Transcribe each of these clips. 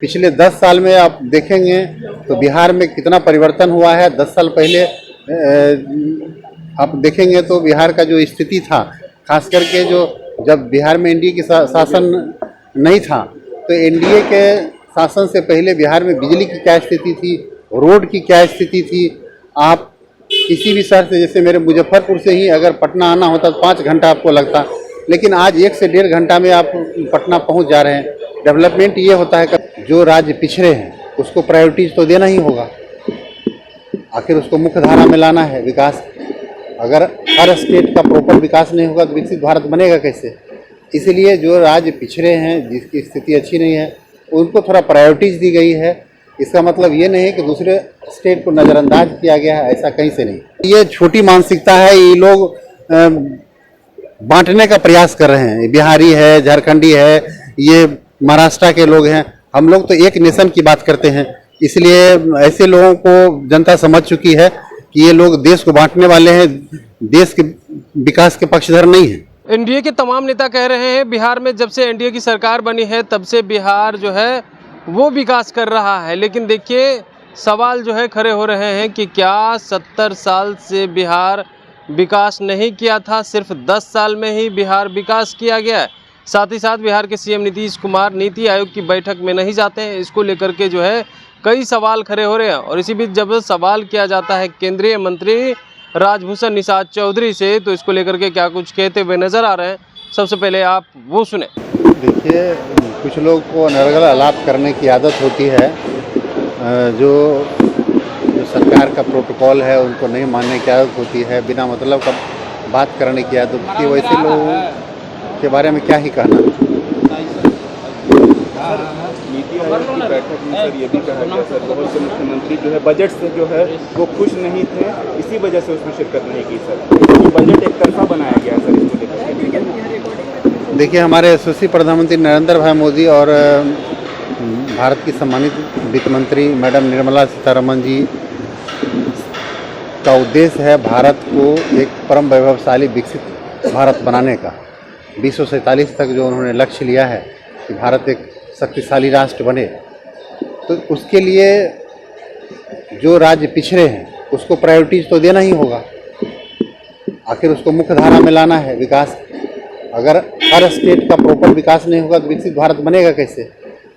पिछले 10 साल में आप देखेंगे तो बिहार में कितना परिवर्तन हुआ है। 10 साल पहले आप देखेंगे तो बिहार का जो स्थिति था, खास करके जो जब बिहार में एनडीए की शासन नहीं था, तो एनडीए के शासन से पहले बिहार में बिजली की क्या स्थिति थी, रोड की क्या स्थिति थी। आप किसी भी शहर से, जैसे मेरे मुजफ्फरपुर से ही अगर पटना आना होता तो 5 घंटा आपको लगता, लेकिन आज 1 से 1.5 घंटा में आप पटना पहुंच जा रहे हैं। डेवलपमेंट ये होता है कि जो राज्य पिछड़े हैं उसको प्रायोरिटीज तो देना ही होगा, आखिर उसको मुख्य धारा में लाना है विकास। अगर हर स्टेट का प्रॉपर विकास नहीं होगा तो विकसित भारत बनेगा कैसे। इसलिए जो राज्य पिछड़े हैं, जिसकी स्थिति अच्छी नहीं है, उनको थोड़ा प्रायोरिटीज दी गई है। इसका मतलब ये नहीं है कि दूसरे स्टेट को नज़रअंदाज किया गया है, ऐसा कहीं से नहीं। ये छोटी मानसिकता है, ये लोग बांटने का प्रयास कर रहे हैं। बिहारी है, झारखंडी है, ये महाराष्ट्र के लोग हैं, हम लोग तो एक नेशन की बात करते हैं। इसलिए ऐसे लोगों को जनता समझ चुकी है कि ये लोग देश को बांटने वाले हैं, देश के विकास के पक्षधर नहीं है। एनडीए के तमाम नेता कह रहे हैं बिहार में जब से एनडीए की सरकार बनी है तब से बिहार जो है वो विकास कर रहा है। लेकिन देखिए, सवाल जो है खड़े हो रहे हैं कि क्या 70 साल से बिहार विकास नहीं किया था, सिर्फ 10 साल में ही बिहार विकास किया गया है। साथ ही साथ बिहार के सीएम नीतीश कुमार नीति आयोग की बैठक में नहीं जाते हैं। इसको लेकर के जो है कई सवाल खड़े हो रहे हैं। और इसी बीच जब सवाल किया जाता है केंद्रीय मंत्री राजभूषण निषाद चौधरी से, तो इसको लेकर के क्या कुछ कहते हुए नजर आ रहे हैं, सबसे पहले आप वो सुने। देखिए, कुछ लोग को अनर्गल आलाप करने की आदत होती है, जो सरकार का प्रोटोकॉल है उनको नहीं मानने की आदत होती है, बिना मतलब का बात करने की आदत होती है। वैसे लोगों के बारे में क्या ही कहना। नीति आयोग की बैठक में सर ये भी कहा गया सर, बहुत से मुख्यमंत्री जो है बजट से जो है वो खुश नहीं थे, इसी वजह से उसमें शिरकत नहीं की सर। बजट एक तरफा बनाया गया सर, इसको लेकर। देखिए, हमारे यशस्वी प्रधानमंत्री नरेंद्र भाई मोदी और भारत की सम्मानित वित्त मंत्री मैडम निर्मला सीतारमण जी का उद्देश्य है भारत को एक परम वैभवशाली विकसित भारत बनाने का। 2047 तक जो उन्होंने लक्ष्य लिया है कि भारत एक शक्तिशाली राष्ट्र बने, तो उसके लिए जो राज्य पिछड़े हैं उसको प्रायोरिटीज तो देना ही होगा, आखिर उसको मुख्य धारा में लाना है विकास। अगर हर स्टेट का प्रॉपर विकास नहीं होगा तो विकसित भारत बनेगा कैसे।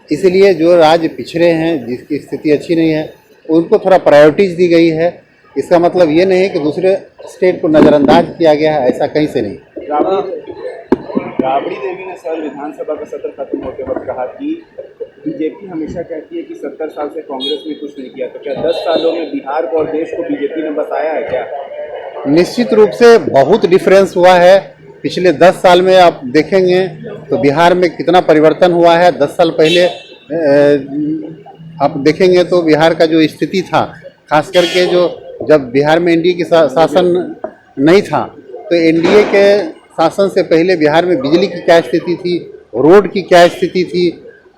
इसलिए जो राज्य पिछड़े हैं, जिसकी स्थिति अच्छी नहीं है, उनको थोड़ा प्रायोरिटीज दी गई है। इसका मतलब ये नहीं है कि दूसरे स्टेट को नज़रअंदाज किया गया है, ऐसा कहीं से नहीं। राबड़ी देवी ने सर विधानसभा का सत्र खत्म होते वक्त कहा कि बीजेपी हमेशा कहती है कि 70 साल से कांग्रेस ने कुछ नहीं किया, तो क्या 10 सालों में बिहार को और देश को बीजेपी ने बताया है क्या? निश्चित रूप से बहुत डिफरेंस हुआ है। पिछले 10 साल में आप देखेंगे तो बिहार में कितना परिवर्तन हुआ है। 10 साल पहले आप देखेंगे तो बिहार का जो स्थिति था, खास करके जो जब बिहार में एनडीए की शासन नहीं था, तो एनडीए के शासन से पहले बिहार में बिजली की क्या स्थिति थी, रोड की क्या स्थिति थी।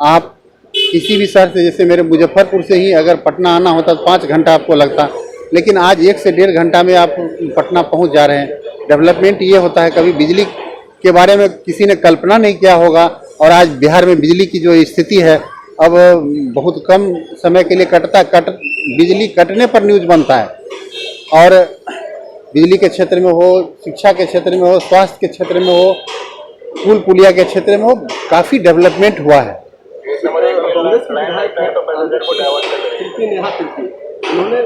आप किसी भी शहर से, जैसे मेरे मुजफ्फरपुर से ही अगर पटना आना होता तो 5 घंटा आपको लगता, लेकिन आज 1 से 1.5 घंटा में आप पटना पहुंच जा रहे हैं। डेवलपमेंट ये होता है, कभी बिजली के बारे में किसी ने कल्पना नहीं किया होगा, और आज बिहार में बिजली की जो स्थिति है, अब बहुत कम समय के लिए बिजली कटने पर न्यूज़ बनता है। और बिजली के क्षेत्र में हो, शिक्षा के क्षेत्र में हो, स्वास्थ्य के क्षेत्र में हो, पुल पुलिया के क्षेत्र में हो, काफ़ी डेवलपमेंट हुआ है। उन्होंने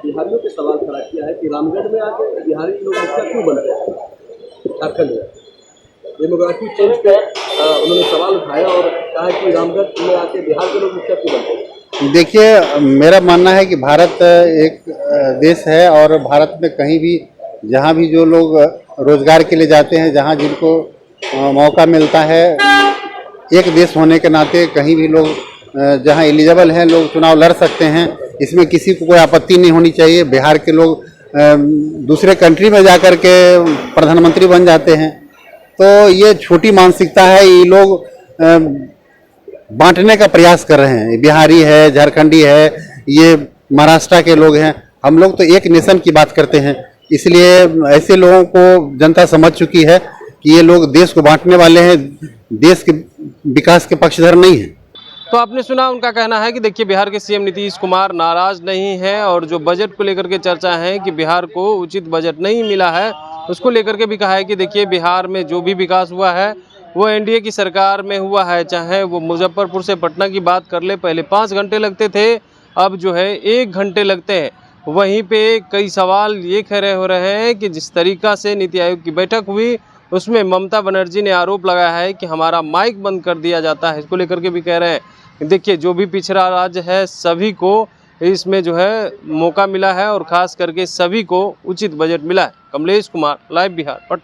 बिहारियों पे सवाल खड़ा किया है कि रामगढ़ में आके बिहारी लोग मुखिया क्यों बन रहे हैं झारखंड में। डेमोग्राफी चेंज पे उन्होंने सवाल उठाया और कहा कि रामगढ़ में आके बिहार के लोग मुखिया क्यों बन रहे हैं। देखिए, मेरा मानना है कि भारत एक देश है, और भारत में कहीं भी जहाँ भी जो लोग रोजगार के लिए जाते हैं, जहाँ जिनको मौका मिलता है, एक देश होने के नाते कहीं भी लोग जहाँ एलिजिबल हैं लोग चुनाव लड़ सकते हैं। इसमें किसी को कोई आपत्ति नहीं होनी चाहिए। बिहार के लोग दूसरे कंट्री में जाकर के प्रधानमंत्री बन जाते हैं, तो ये छोटी मानसिकता है, ये लोग बांटने का प्रयास कर रहे हैं। बिहारी है, झारखंडी है, ये महाराष्ट्र के लोग हैं, हम लोग तो एक नेशन की बात करते हैं। इसलिए ऐसे लोगों को जनता समझ चुकी है कि ये लोग देश को बांटने वाले हैं, देश के विकास के पक्षधर नहीं हैं। तो आपने सुना उनका कहना है कि देखिए बिहार के सीएम नीतीश कुमार नाराज नहीं है और जो बजट को लेकर के चर्चा है कि बिहार को उचित बजट नहीं मिला है, उसको लेकर के भी कहा है कि देखिए बिहार में जो भी विकास हुआ है वो एनडीए की सरकार में हुआ है। चाहे वो मुजफ्फरपुर से पटना की बात कर ले, पहले 5 घंटे लगते थे, अब जो है 1 घंटे लगते हैं। वहीं पे कई सवाल ये खड़े हो रहे हैं कि जिस तरीका से नीति आयोग की बैठक हुई उसमें ममता बनर्जी ने आरोप लगाया है कि हमारा माइक बंद कर दिया जाता है। इसको लेकर के भी कह रहे हैं देखिए जो भी पिछड़ा राज्य है सभी को इसमें जो है मौका मिला है और ख़ास करके सभी को उचित बजट मिला है। कमलेश कुमार, लाइव बिहार, पटना।